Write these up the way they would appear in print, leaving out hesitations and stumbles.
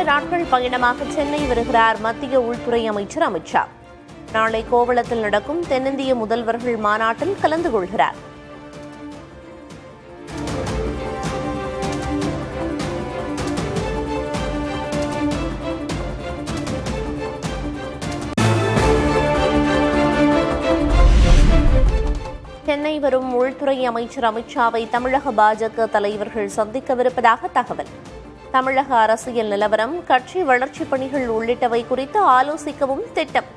2 நாட்கள் பயணமாக சென்னை வருகிறார் மத்திய உள்துறை அமைச்சர் அமித் ஷா. நாளை கோவளத்தில் நடக்கும் தென்னிந்திய முதல்வர்கள் மாநாட்டில் கலந்து கொள்கிறார். சென்னை வரும் உள்துறை அமைச்சர் அமித் ஷாவை தமிழக பாஜக தலைவர்கள் சந்திக்கவிருப்பதாக தகவல். தமிழக அரசியல் நிலவரம், கட்சி வளர்ச்சிப் பணிகள் உள்ளிட்டவை குறித்து ஆலோசிக்கவும் திட்டம்.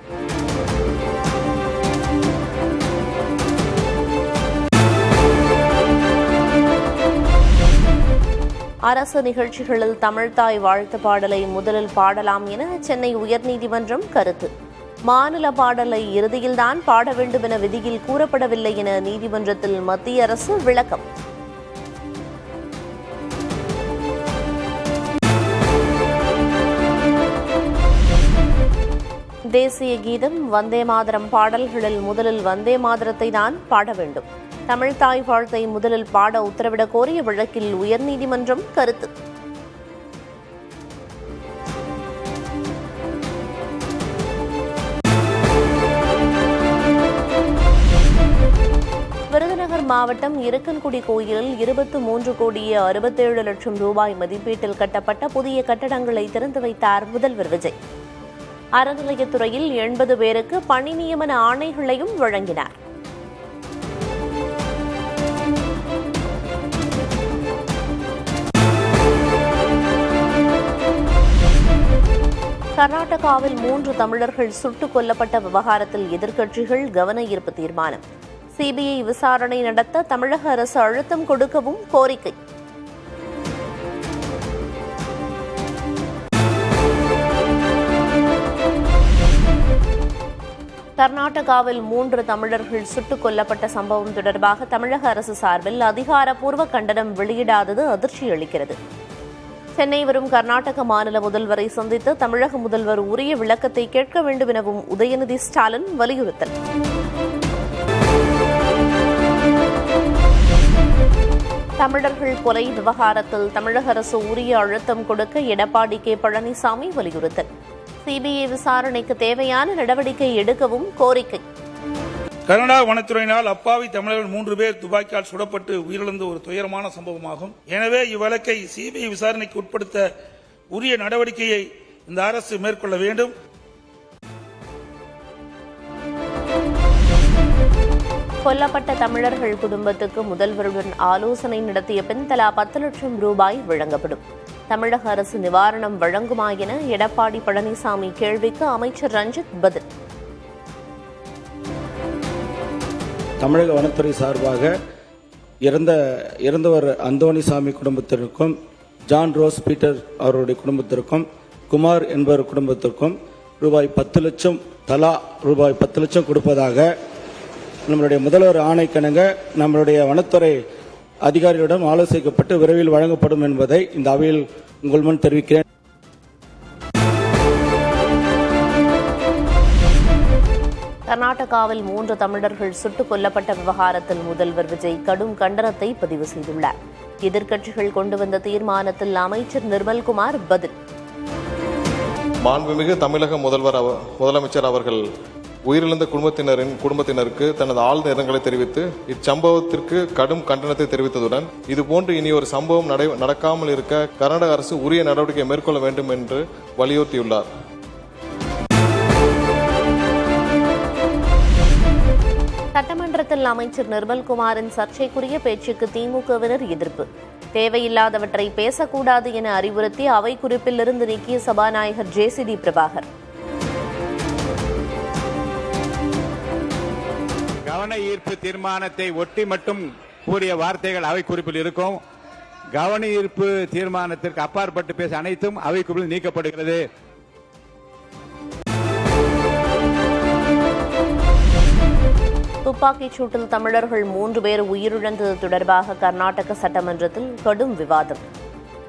அரசு நிகழ்ச்சிகளில் தமிழ்தாய் வாழ்த்து பாடலை முதலில் பாடலாம் என சென்னை உயர்நீதிமன்றம் கருத்து. மாநில பாடலை இறுதியில்தான் பாட வேண்டும் என விதியில் கூறப்படவில்லை என நீதிமன்றத்தில் மத்திய அரசு விளக்கம். தேசிய கீதம், வந்தே மாதரம் பாடல்களில் முதலில் வந்தே மாதரத்தை தான் பாட வேண்டும். தமிழ்தாய் வாழ்த்தை முதலில் பாட உத்தரவிடக் கோரிய வழக்கில் உயர்நீதிமன்றம் கருத்து. விருதுநகர் மாவட்டம் இருக்கன்குடி கோயிலில் 23 கோடியே 67 லட்சம் ரூபாய் மதிப்பீட்டில் கட்டப்பட்ட புதிய கட்டடங்களை திறந்து வைத்தார் முதல்வர் விஜய். அறநிலையத்துறையில் 80 பேருக்கு பணி நியமன ஆணைகளையும் வழங்கினார். கர்நாடகாவில் 3 தமிழர்கள் சுட்டுக் கொல்லப்பட்ட விவகாரத்தில் எதிர்க்கட்சிகள் கவன ஈர்ப்பு தீர்மானம். சிபிஐ விசாரணை நடத்த தமிழக அரசு அழுத்தம் கொடுக்கவும் கோரிக்கை. கர்நாடகாவில் 3 தமிழர்கள் சுட்டுக் கொல்லப்பட்ட சம்பவம் தொடர்பாக தமிழக அரசு சார்பில் அதிகாரப்பூர்வ கண்டனம் வெளியிடாதது அதிர்ச்சி அளிக்கிறது. சென்னை வரும் கர்நாடக மாநில முதல்வரை சந்தித்து தமிழக முதல்வர் உரிய விளக்கத்தை கேட்க வேண்டும் எனவும் உதயநிதி ஸ்டாலின் வலியுறுத்தல். தமிழர்கள் கொலை விவகாரத்தில் தமிழக அரசு உரிய அழுத்தம் கொடுக்க எடப்பாடி கே பழனிசாமி வலியுறுத்தல். சிபிஐ விசாரணைக்கு தேவையான நடவடிக்கை எடுக்கவும் கோரிக்கை. கர்நாடக வனத்துறையினால் அப்பாவி தமிழர்கள் 3 பேர் துப்பாக்கியால் சுடப்பட்டு உயிரிழந்த ஒரு துயரமான சம்பவமாகும். எனவே இவ்வழக்கை சிபிஐ விசாரணைக்கு உட்படுத்த உரிய நடவடிக்கையை இந்த அரசு மேற்கொள்ள வேண்டும். கொல்லப்பட்ட தமிழர்கள் குடும்பத்துக்கு முதல்வருடன் ஆலோசனை நடத்திய பின் தலா 10 லட்சம் ரூபாய் வழங்கப்படும். தமிழக அரசு நிவாரணம் வழங்குமா என எடப்பாடி பழனிசாமி கேள்விக்கு அமைச்சர் ரஞ்சித் பதில். தமிழக வனத்துறை சார்பாக இறந்தவர் அந்தோணிசாமி குடும்பத்திற்கும், ஜான் ரோஸ் பீட்டர் அவருடைய குடும்பத்திற்கும், குமார் என்பவர் குடும்பத்திற்கும் ரூபாய் 10 லட்சம் தலா ரூபாய் 10 லட்சம் கொடுப்பதாக நம்மளுடைய முதல்வர் ஆணைக்கிணங்க நம்மளுடைய வனத்துறை அதிகாரிகளிடம் ஆலோசிக்கப்பட்டு விரைவில் வழங்கப்படும் என்பதை இந்த அவையில் உங்கள் முன் தெரிவிக்கிறேன். கர்நாடகாவில் 3 தமிழர்கள் சுட்டுக் கொல்லப்பட்ட விவகாரத்தில் முதல்வர் விஜய் கடும் கண்டனத்தை பதிவு செய்துள்ளார். எதிர்க்கட்சிகள் கொண்டு வந்த தீர்மானத்தில் அமைச்சர் நிர்மல்குமார் பதில். மாண்புமிகு தமிழக முதலமைச்சர் அவர்கள் உயிரிழந்த குடும்பத்தினருக்கு தனது ஆழ்ந்த இரங்கலை தெரிவித்து இச்சம்பவத்திற்கு கடும் கண்டனத்தை தெரிவித்ததுடன் இதுபோன்று இனி ஒரு சம்பவம் நடக்காமல் இருக்க கர்நாடக அரசு உரிய நடவடிக்கை மேற்கொள்ள வேண்டும் என்று வலியுறுத்தியுள்ளார். சட்டமன்றத்தில் அமைச்சர் நிர்மல்குமாரின் சர்ச்சைக்குரிய பேச்சுக்கு திமுகவினர் எதிர்ப்பு. தேவையில்லாதவற்றை பேசக்கூடாது என அறிவுறுத்தி அவை குறிப்பிலிருந்து நீக்கிய சபாநாயகர் ஜேசிடி பிரபாகர். கவன ஈர்ப்பு தீர்மானத்தை ஒட்டி மட்டும் கூறிய வார்த்தைகள் அவை குறிப்பில் இருக்கும். கவன ஈர்ப்பு தீர்மானத்திற்கு அப்பாற்பட்டு பேச அனைத்தும் அவை குறிப்பில் நீக்கப்படுகிறது. துப்பாக்கிச் சூட்டில் தமிழர்கள் 3 பேர் உயிரிழந்தது தொடர்பாக கர்நாடக சட்டமன்றத்தில் கடும் விவாதம்.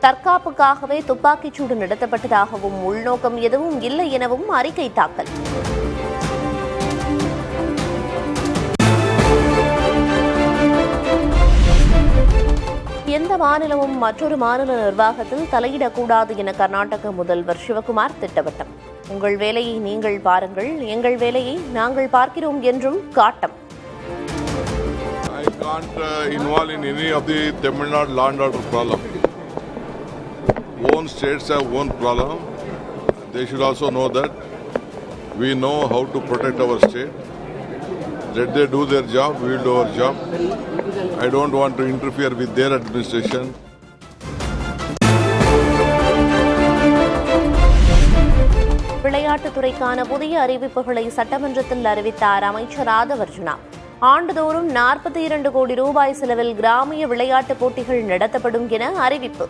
தற்காப்புக்காகவே துப்பாக்கிச் சூடு நடத்தப்பட்டதாகவும் உள்நோக்கம் எதுவும் இல்லை எனவும் அறிக்கை தாக்கல். எந்த மாநிலமும் மற்றொரு மாநில நிர்வாகத்தில் தலையிடக்கூடாது என கர்நாடக முதல்வர் சிவகுமார் திட்டவட்டம். உங்கள் வேலையை நீங்கள் பாருங்கள், எங்கள் வேலையை நாங்கள் பார்க்கிறோம் என்றும் காட்டம். I can't involve in any of the Tamil Nadu law and order problem. Own states have own problem. They should also know that we know how to protect our state. Let they do their job, we will do our job. I don't want to interfere with their administration. விளையாட்டுத்துறைக்கான புதிய அறிவிப்புகளை சட்டமன்றத்தில் அறிவித்தார் அமைச்சர் ஆதவர்ஜுனா. ஆண்டுதோறும் 42 கோடி ரூபாய் செலவில் கிராமிய விளையாட்டுப் போட்டிகள் நடத்தப்படும் என அறிவிப்பு.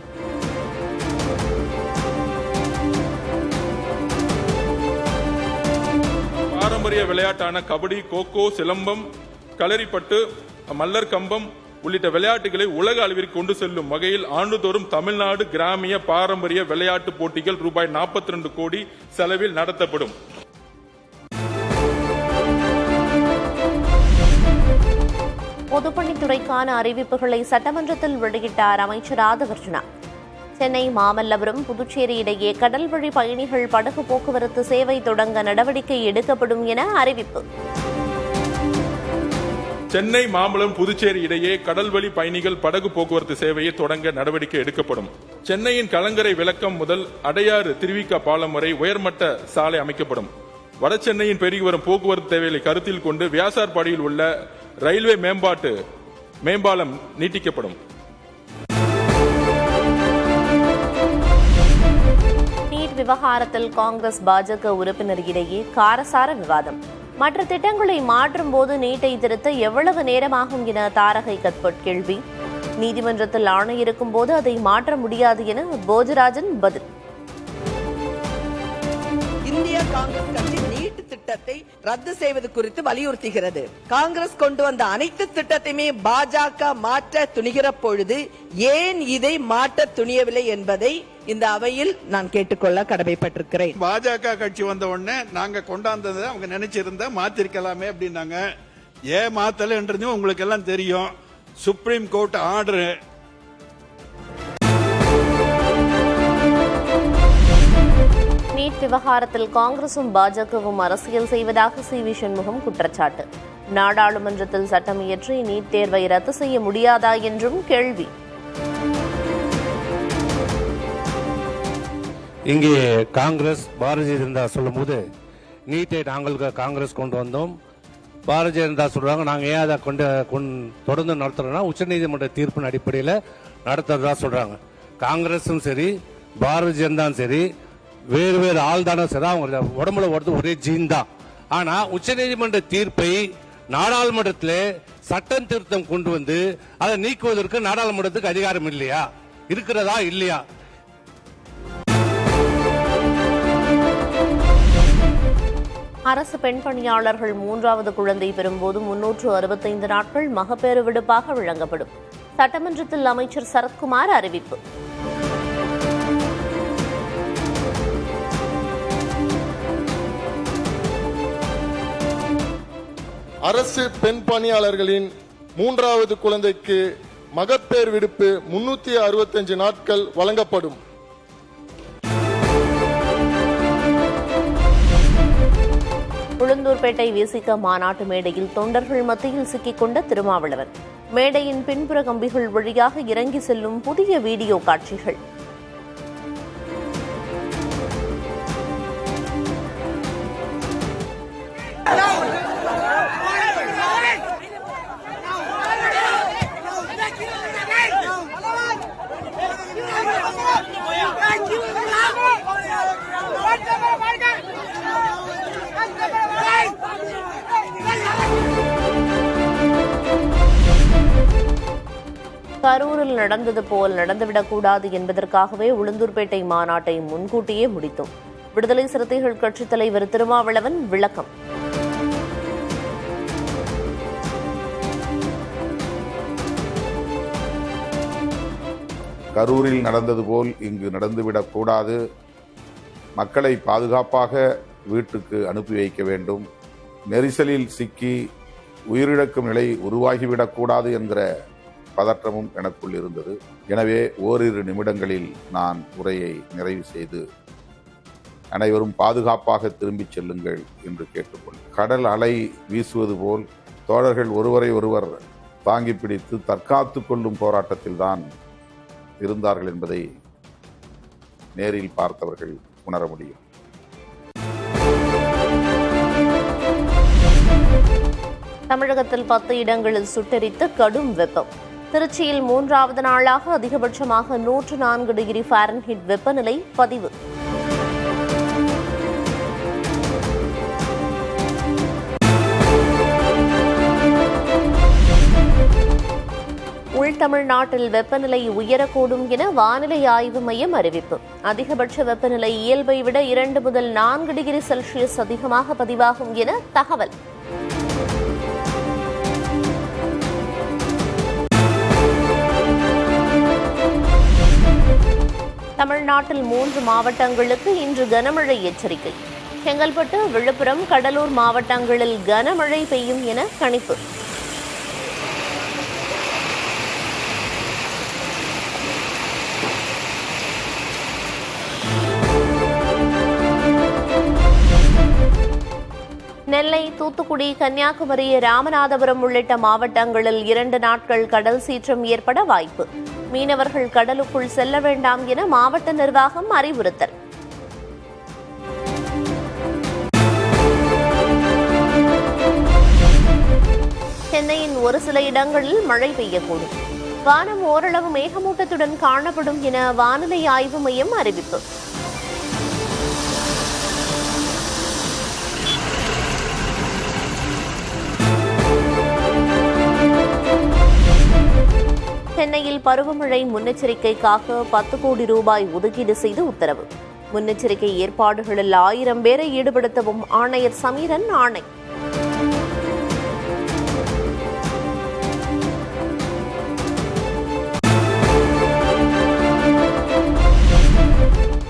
பாரம்பரிய விளையாட்டான கபடி, கோகோ, சிலம்பம், களரிப்பட்டு, மல்லர் கம்பம் உள்ளிட்ட விளையாட்டுகளை உலக அளவிற்கு கொண்டு செல்லும் வகையில் ஆண்டுதோறும் தமிழ்நாடு கிராமிய பாரம்பரிய விளையாட்டு போட்டிகள் ரூபாய் 42 கோடி செலவில் நடத்தப்படும். பொதுப்பணித்துறைக்கான அறிவிப்புகளை சட்டமன்றத்தில் வெளியிட்டார் அமைச்சர் ஆதவர்ஜுனா. சென்னை மாமல்லபுரம் புதுச்சேரி இடையே கடல்வழி பயணிகள் படகு போக்குவரத்து சேவை தொடங்க நடவடிக்கை எடுக்கப்படும் என அறிவிப்பு. சென்னை மாமல்லபுரம் புதுச்சேரி இடையே கடல்வழி பயணிகள் படகு போக்குவரத்து சேவையை தொடங்க நடவடிக்கை எடுக்கப்படும். சென்னையின் கலங்கரை விளக்கம் முதல் அடையாறு திருவிக பாலம் வரை உயர்மட்ட சாலை அமைக்கப்படும். வடசென்னையின் பெருகி வரும் போக்குவரத்து தேவைகளை கருத்தில் கொண்டு வியாசார்பாடியில் உள்ள ரயில்வே மேம்பாலம் நீட்டிக்கப்படும். நீட் விவகாரத்தில் காங்கிரஸ் பாஜக உறுப்பினர் இடையே காரசார விவாதம். மற்ற திட்டங்களை மாற்றும் போது நீட்டை திருத்த எவ்வளவு நேரமாகும் என தாரகை கத்பட் கேள்வி. நீதிமன்றத்தில் ஆணை இருக்கும் போது அதை மாற்ற முடியாது என போஜராஜன் பதில். இந்திய காங்கிரஸ் கட்சி நீட் திட்டத்தை ரத்து செய்வது குறித்து வலியுறுத்துகிறது. காங்கிரஸ் கொண்டு வந்த அனைத்து திட்டத்தையுமே பாஜக மாற்ற துணிகிற பொழுது ஏன் இதை மாற்ற துணியவில்லை என்பதை இந்த அவையில் நான் கேட்டுக்கொள்ள கடமைப்பட்டிருக்கிறேன். பாஜக கட்சி வந்த உடனே நாங்க கொண்டாந்ததை அவங்க நினைச்சிருந்தா மாத்திருக்கலாமே அப்படின்னாங்க. ஏன் மாத்தலன்றது உங்களுக்கு எல்லாம் தெரியும். Supreme court order. நீட் விவகாரத்தில் காங்கிரசும் பாஜகவும் அரசியல் செய்வதாக சி.வி. சண்முகம் குற்றச்சாட்டு. நாடாளுமன்றத்தில் சட்டம் இயற்றி நீட் தேர்வை ரத்து செய்ய முடியாதா என்றும் கேள்வி. இங்கே காங்கிரஸ் பாரதிய ஜனதா சொல்லும் போது நீட்டை நாங்கள் காங்கிரஸ் கொண்டு வந்தோம். பாரதிய ஜனதா சொல்றாங்க நாங்கள் ஏன் அதை தொடர்ந்து நடத்துறோம்னா உச்சநீதிமன்ற தீர்ப்பின் அடிப்படையில் நடத்துறதா சொல்றாங்க. காங்கிரஸும் சரி பாரதிய ஜனதாவும் சரி வேறு வேறு ஆள் தானே சரி, அவங்க உடம்புல வருது ஒரே ஜீன் தான். ஆனா உச்சநீதிமன்ற தீர்ப்பை நாடாளுமன்றத்தில் சட்டம் திருத்தம் கொண்டு வந்து அதை நீக்குவதற்கு நாடாளுமன்றத்துக்கு அதிகாரம் இல்லையா? இருக்கிறதா இல்லையா? அரசு பெண் பணியாளர்கள் 3வது குழந்தை பெறும்போது 365 நாட்கள் மகப்பேறு விடுப்பாக வழங்கப்படும். சட்டமன்றத்தில் அமைச்சர் சரத்குமார் அறிவிப்பு. அரசு பெண் பணியாளர்களின் 3வது குழந்தைக்கு மகப்பேறு விடுப்பு 365 நாட்கள் வழங்கப்படும். உளுந்தூர்பேட்டை விசிக மாநாட்டு மேடையில் தொண்டர்கள் மத்தியில் சிக்கிக்கொண்ட திருமாவளவன். மேடையின் பின்புற கம்பிகள் வழியாக இறங்கி செல்லும் புதிய வீடியோ காட்சிகள். கரூரில் நடந்தது போல் நடந்துவிடக்கூடாது என்பதற்காகவே உளுந்தூர்பேட்டை மாநாட்டை முன்கூட்டியே முடித்தோம். விடுதலை சிறுத்தைகள் கட்சித் தலைவர் திருமாவளவன் விளக்கம். கரூரில் நடந்தது போல் இங்கு நடந்துவிடக்கூடாது. மக்களை பாதுகாப்பாக வீட்டுக்கு அனுப்பி வைக்க வேண்டும். நெரிசலில் சிக்கி உயிரிழக்கும் நிலை உருவாகிவிடக்கூடாது என்கிற பதற்றமும் எனக்குள் இருந்தது. எனவே ஓரிரு நிமிடங்களில் நான் உரையை நிறைவு செய்து அனைவரும் பாதுகாப்பாக திரும்பிச் செல்லுங்கள் என்று கேட்டுக்கொண்டேன். கடல் அலை வீசுவது போல் தோழர்கள் ஒருவரை ஒருவர் தாங்கி பிடித்து தற்காத்து கொள்ளும் போராட்டத்தில்தான் இருந்தார்கள் என்பதை நேரில் பார்த்தவர்கள் உணர முடியும். தமிழகத்தில் 10 இடங்களில் சுட்டெரித்து கடும் வெப்பம். திருச்சியில் 3வது நாளாக அதிகபட்சமாக 104 டிகிரி ஃபாரன்ஹீட் வெப்பநிலை பதிவு. உள்தமிழ்நாட்டில் வெப்பநிலை உயரக்கூடும் என வானிலை ஆய்வு மையம் அறிவிப்பு. அதிகபட்ச வெப்பநிலை இயல்பை விட 2 முதல் 4 டிகிரி செல்சியஸ் அதிகமாக பதிவாகும் என தகவல். தமிழ்நாட்டில் 3 மாவட்டங்களுக்கு இன்று கனமழை எச்சரிக்கை. செங்கல்பட்டு, விழுப்புரம், கடலூர் மாவட்டங்களில் கனமழை பெய்யும் என கணிப்பு. நெல்லை, தூத்துக்குடி, கன்னியாகுமரி, ராமநாதபுரம் உள்ளிட்ட மாவட்டங்களில் 2 நாட்கள் கடல் சீற்றம் ஏற்பட வாய்ப்பு. மீனவர்கள் கடலுக்குள் செல்ல வேண்டாம் என மாவட்ட நிர்வாகம் அறிவுறுத்தல். சென்னையின் ஒரு சில இடங்களில் மழை பெய்யக்கூடும். வானம் ஓரளவு மேகமூட்டத்துடன் காணப்படும் என வானிலை ஆய்வு மையம் அறிவிப்பு. சென்னையில் பருவமழை முன்னெச்சரிக்கைக்காக 10 கோடி ரூபாய் ஒதுக்கீடு செய்து உத்தரவு. முன்னெச்சரிக்கை ஏற்பாடுகளில் 1000 பேரை ஈடுபடுத்தவும் ஆணையர் சமீரன் ஆணை.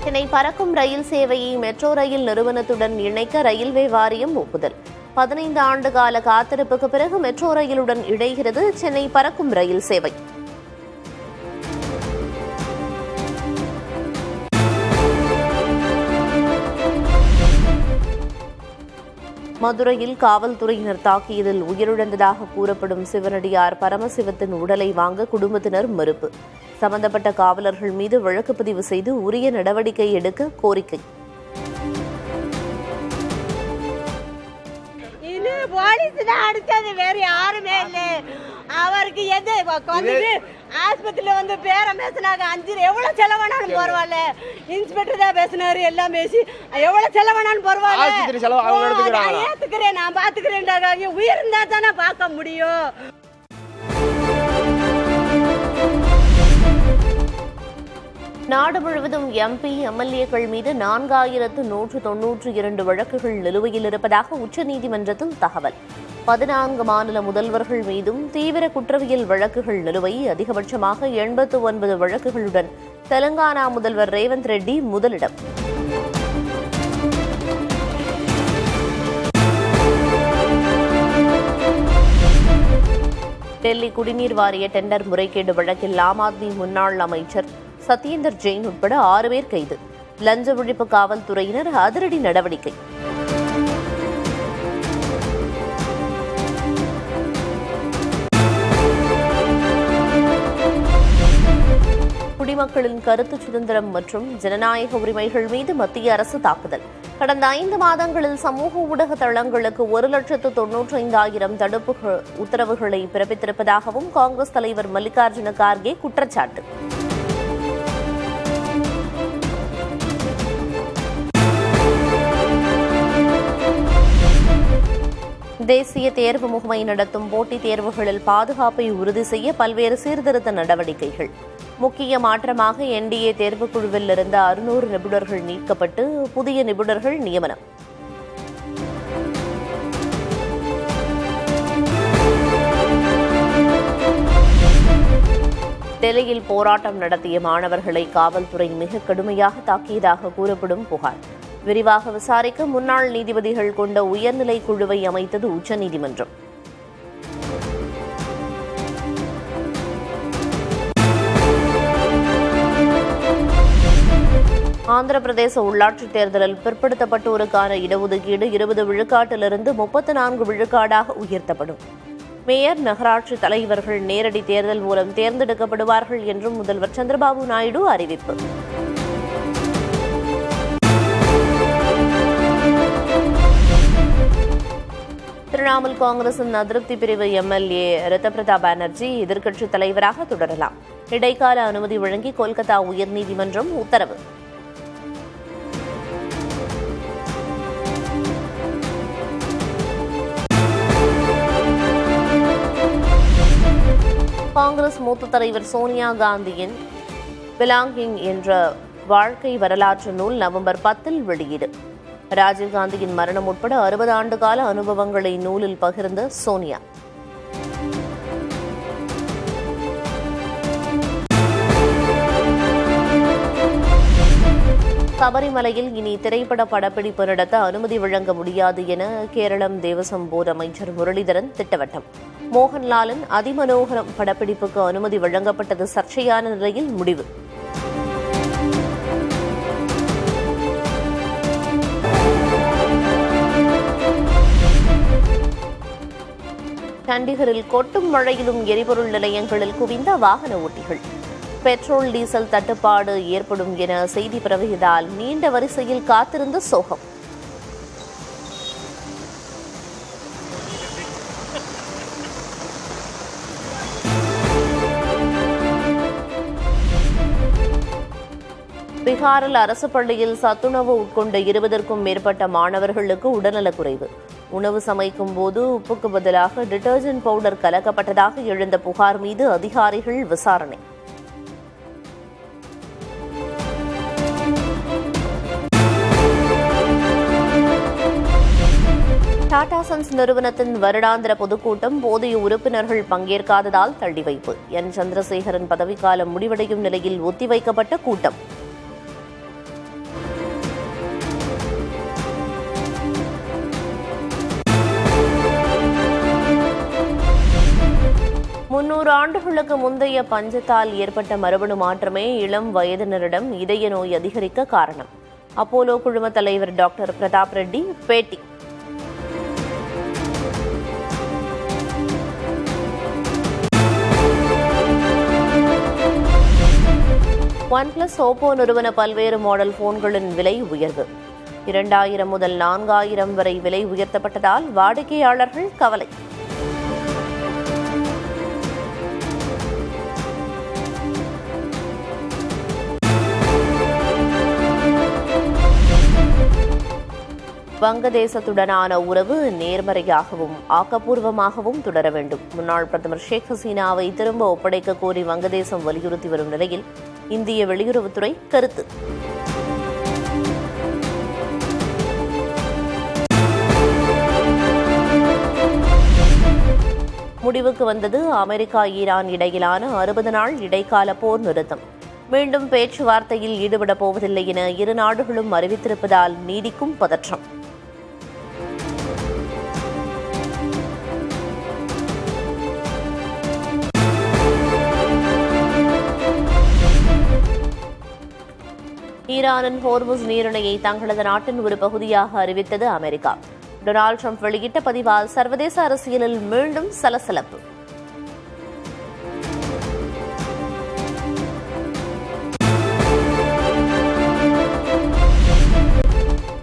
சென்னை பறக்கும் ரயில் சேவையை மெட்ரோ ரயில் நிறுவனத்துடன் இணைக்க ரயில்வே வாரியம் ஒப்புதல். 15 ஆண்டு கால காத்திருப்புக்கு பிறகு மெட்ரோ ரயிலுடன் இணைகிறது சென்னை பறக்கும் ரயில் சேவை. மதுரையில் காவல்துறையினர் தாக்கியதில் உயிரிழந்ததாக கூறப்படும் சிவனடியார் பரமசிவத்தின் உடலை வாங்க குடும்பத்தினர் மறுப்பு. சம்பந்தப்பட்ட காவலர்கள் மீது வழக்கு பதிவு செய்து உரிய நடவடிக்கை எடுக்க கோரிக்கை. அடிச்சது வேற யாருமே இல்ல. அவருக்கு எது ஆஸ்பத்திரியில வந்து பேரம் பேசினாங்க. 5 எவ்வளவு செலவானாலும் பரவாயில்ல. இன்ஸ்பெக்டர் தான் பேசினாரு. எல்லாம் பேசி எவ்வளவு செலவானாலும் பரவாயில்ல ஏத்துக்கிறேன், நான் பாத்துக்கிறேன். உயிர் இருந்தா தானே பார்க்க முடியும். நாடு முழுவதும் எம்பி, எம்எல்ஏக்கள் மீது 4192 வழக்குகள் நிலுவையில் இருப்பதாக உச்சநீதிமன்றத்தில் தகவல். 14 மாநில முதல்வர்கள் மீதும் தீவிர குற்றவியல் வழக்குகள் நிலுவை. அதிகபட்சமாக 89 வழக்குகளுடன் தெலங்கானா முதல்வர் ரேவந்த் ரெட்டி முதலிடம். டெல்லி குடிநீர் வாரிய டெண்டர் முறைகேடு வழக்கில் ஆம் ஆத்மி முன்னாள் அமைச்சர் சத்யேந்தர் ஜெயின் உட்பட 6 பேர் கைது. லஞ்ச ஒழிப்பு காவல்துறையினர் அதிரடி நடவடிக்கை. குடிமக்களின் கருத்து சுதந்திரம் மற்றும் ஜனநாயக உரிமைகள் மீது மத்திய அரசு தாக்குதல். கடந்த 5 மாதங்களில் சமூக ஊடக தளங்களுக்கு 1,95,000 தடுப்பு உத்தரவுகளை பிறப்பித்திருப்பதாகவும் காங்கிரஸ் தலைவர் மல்லிகார்ஜுன கார்கே குற்றச்சாட்டு. தேசிய தேர்வு முகமை நடத்தும் போட்டித் தேர்வுகளில் பாதுகாப்பை உறுதி செய்ய பல்வேறு சீர்திருத்த நடவடிக்கைகள். முக்கிய மாற்றமாக என்டிஏ தேர்வுக்குழுவில் இருந்த 600 நிபுணர்கள் நீக்கப்பட்டு புதிய நிபுணர்கள் நியமனம். டெல்லியில் போராட்டம் நடத்திய மாணவர்களை காவல்துறை மிக கடுமையாக தாக்கியதாக கூறப்படும் புகார். விரிவாக விசாரிக்க முன்னாள் நீதிபதிகள் கொண்ட உயர்நிலை குழுவை அமைத்தது உச்சநீதிமன்றம். ஆந்திர பிரதேச உள்ளாட்சித் தேர்தலில் பிற்படுத்தப்பட்டோருக்கான இடஒதுக்கீடு 20 விழுக்காட்டிலிருந்து 34 விழுக்காடாக உயர்த்தப்படும். மேயர், நகராட்சி தலைவர்கள் நேரடி தேர்தல் மூலம் தேர்ந்தெடுக்கப்படுவார்கள் என்றும் முதல்வர் சந்திரபாபு நாயுடு அறிவிப்பு. திரிணாமுல் காங்கிரசின் அதிருப்தி பிரிவு எம்எல்ஏ ரித்தபிரதா பானர்ஜி எதிர்க்கட்சித் தலைவராக தொடரலாம். இடைக்கால அனுமதி வழங்கி கொல்கத்தா உயர்நீதிமன்றம் உத்தரவு. காங்கிரஸ் மூத்த தலைவர் சோனியா காந்தியின் பிலாங்கிங் என்ற வாழ்க்கை வரலாற்று நூல் நவம்பர் 10 வெளியீடு. ராஜீவ்காந்தியின் மரணம் உட்பட 60 ஆண்டு கால அனுபவங்களை நூலில் பகிர்ந்த சோனியா. சபரிமலையில் இனி திரைப்பட படப்பிடிப்பு நடத்த அனுமதி வழங்க முடியாது என கேரளம் தேவசம் போர்டு அமைச்சர் முரளிதரன் திட்டவட்டம். மோகன்லாலின் அதிமனோகரம் படப்பிடிப்புக்கு அனுமதி வழங்கப்பட்டது சர்ச்சையான நிலையில் முடிவு. சண்டிகரில் கொட்டும் மழையிலும் எரிபொருள் நிலையங்களில் குவிந்த வாகன ஓட்டிகள். பெட்ரோல், டீசல் தட்டுப்பாடு ஏற்படும் என செய்தி பரவியதால் நீண்ட வரிசையில் காத்திருந்த சோகம். பீகாரில் அரசு பள்ளியில் சத்துணவு உட்கொண்ட 20க்கும் மேற்பட்ட மாணவர்களுக்கு உடல்நலக்குறைவு. உணவு சமைக்கும் போது உப்புக்கு பதிலாக டிடர்ஜென்ட் பவுடர் கலக்கப்பட்டதாக எழுந்த புகார் மீது அதிகாரிகள் விசாரணை. டாடா சன்ஸ் நிறுவனத்தின் வருடாந்திர பொதுக்கூட்டம் போதிய உறுப்பினர்கள் பங்கேற்காததால் தள்ளிவைப்பு. என் சந்திரசேகரன் பதவிக்காலம் முடிவடையும் நிலையில் ஒத்திவைக்கப்பட்ட கூட்டம். ஆண்டுகளுக்கு முந்தைய பஞ்சத்தால் ஏற்பட்ட மரபணு மாற்றமே இளம் வயதினரிடம் இதய நோய் அதிகரிக்க காரணம். அப்போலோ குழும தலைவர் டாக்டர் பிரதாப் ரெட்டி பேட்டி. OnePlus, ஓப்போ நிறுவன பல்வேறு மாடல் போன்களின் விலை உயர்வு. 2000 முதல் 4000 வரை விலை உயர்த்தப்பட்டதால் வாடிக்கையாளர்கள் கவலை. வங்கதேசத்துடனான உறவு நேர்மறையாகவும் ஆக்கப்பூர்வமாகவும் தொடர வேண்டும். முன்னாள் பிரதமர் ஷேக் ஹசீனாவை திரும்ப ஒப்படைக்க கோரி வங்கதேசம் வலியுறுத்தி வரும் நிலையில் இந்திய வெளியுறவுத்துறை கருத்து. முடிவுக்கு வந்தது அமெரிக்கா ஈரான் இடையிலான 60 நாள் இடைக்கால போர் நிறுத்தம். மீண்டும் பேச்சுவார்த்தையில் ஈடுபடப் போவதில்லை என இரு நாடுகளும் அறிவித்திருப்பதால் நீடிக்கும் பதற்றம். ஈரானின் ஹோர்முஸ் நீரிணையை தங்களது நாட்டின் ஒரு பகுதியாக அறிவித்தது அமெரிக்கா. டொனால்டு ட்ரம்ப் வெளியிட்ட பதிவால் சர்வதேச அரசியலில் மீண்டும் சலசலப்பு.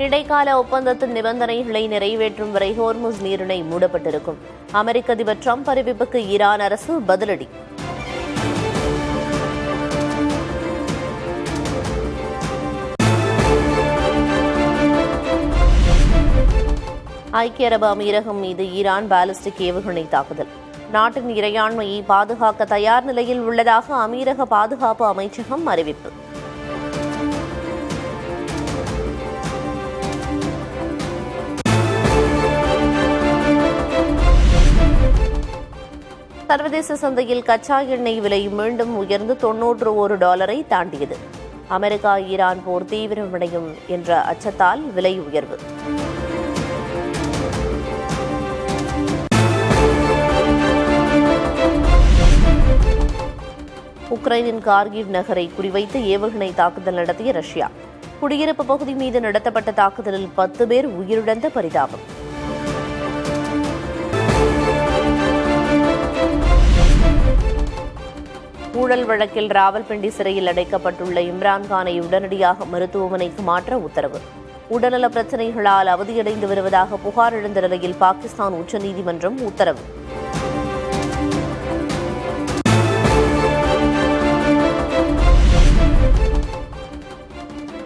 இடைக்கால ஒப்பந்தத்தின் நிபந்தனைகளை நிறைவேற்றும் வரை ஹோர்முஸ் நீரிணை மூடப்பட்டிருக்கும். அமெரிக்க அதிபர் ட்ரம்ப் அறிவிப்புக்கு ஈரான் அரசு பதிலடி. ஐக்கிய அரபு அமீரகம் மீது ஈரான் பாலிஸ்டிக் ஏவுகணை தாக்குதல். நாட்டின் இறையாண்மையை பாதுகாக்க தயார் நிலையில் உள்ளதாக அமீரக பாதுகாப்பு அமைச்சகம் அறிவிப்பு. சர்வதேச சந்தையில் கச்சா எண்ணெய் விலை மீண்டும் உயர்ந்து $91 தாண்டியது. அமெரிக்கா ஈரான் போர் தீவிரமடையும் என்ற அச்சத்தால் விலை உயர்வு. உக்ரைனின் கார்கிவ் நகரை குறிவைத்து ஏவுகணை தாக்குதல் நடத்திய ரஷ்யா. குடியிருப்பு பகுதி மீது நடத்தப்பட்ட தாக்குதலில் 10 பேர் உயிரிழந்த பரிதாபம். ஊழல் வழக்கில் ராவல்பிண்டி சிறையில் அடைக்கப்பட்டுள்ள இம்ரான்கானை உடனடியாக மருத்துவமனைக்கு மாற்ற உத்தரவு. உடல்நல பிரச்சினைகளால் அவதியடைந்து வருவதாக புகார் எழுந்த நிலையில் பாகிஸ்தான் உச்சநீதிமன்றம் உத்தரவு.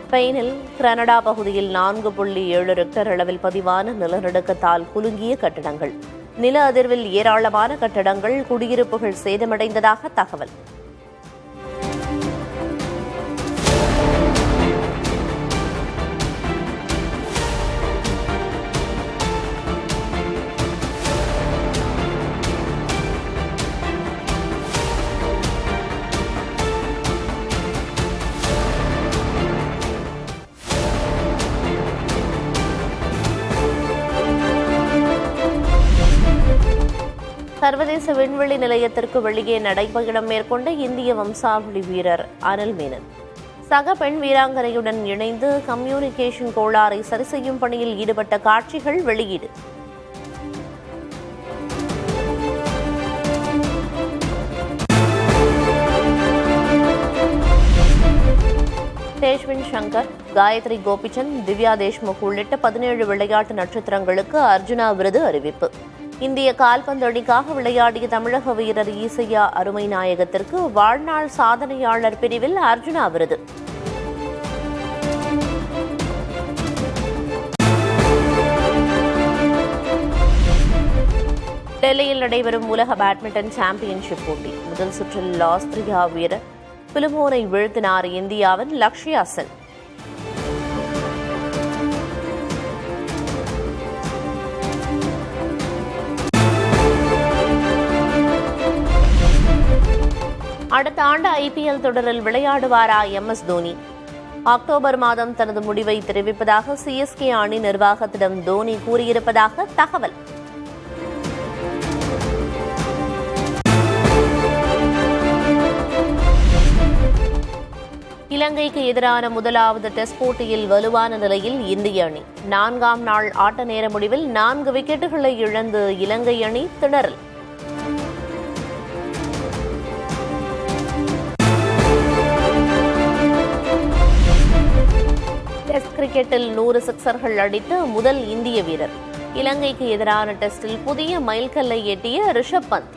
ஸ்பெயினில் கிரனடா பகுதியில் 4.7 ரெக்டர் அளவில் பதிவான நிலநடுக்கத்தால் குலுங்கிய கட்டடங்கள். நில அதிர்வில் ஏராளமான கட்டடங்கள், குடியிருப்புகள் சேதமடைந்ததாக தகவல். சர்வதேச விண்வெளி நிலையத்திற்கு வெளியே நடைபயணம் மேற்கொண்ட இந்திய வம்சாவளி வீரர் அனில் மேனன் சக பெண் வீராங்கனையுடன் இணைந்து கம்யூனிகேஷன் கோளாறை சரி செய்யும் பணியில் ஈடுபட்ட காட்சிகள் வெளியீடு. தேஷ்வின் சங்கர், காயத்ரி கோபிச்சந்த், திவ்யா தேஷ்முக் உள்ளிட்ட 17 விளையாட்டு நட்சத்திரங்களுக்கு அர்ஜுனா விருது அறிவிப்பு. இந்திய கால்பந்து அணிக்காக விளையாடிய தமிழக வீரர் ஈசையா அருமை நாயகத்திற்கு வாழ்நாள் சாதனையாளர் பிரிவில் அர்ஜுனா விருது. டெல்லியில் நடைபெறும் உலக பேட்மிண்டன் சாம்பியன்ஷிப் போட்டி முதல் சுற்றில் ஆஸ்திரியா வீரர் பிலிமோனை வீழ்த்தினார் இந்தியாவின் லக்ஷ்யா சென். அடுத்த ஆண்டு IPL தொடரில் விளையாடுவாரா MS தோனி? அக்டோபர் மாதம் தனது முடிவை தெரிவிப்பதாக CSK அணி நிர்வாகத்திடம் தோனி கூறியிருப்பதாக தகவல். இலங்கைக்கு எதிரான முதலாவது டெஸ்ட் போட்டியில் வலுவான நிலையில் இந்திய அணி. 4ஆம் நாள் ஆட்ட நேர முடிவில் 4 விக்கெட்டுகளை இழந்து இலங்கை அணி திணறல். டெஸ்ட் கிரிக்கெட்டில் 100 சிக்சர்கள் அடித்த முதல் இந்திய வீரர். இலங்கைக்கு எதிரான டெஸ்டில் புதிய மைல்கல்லை எட்டிய ரிஷப் பந்த்.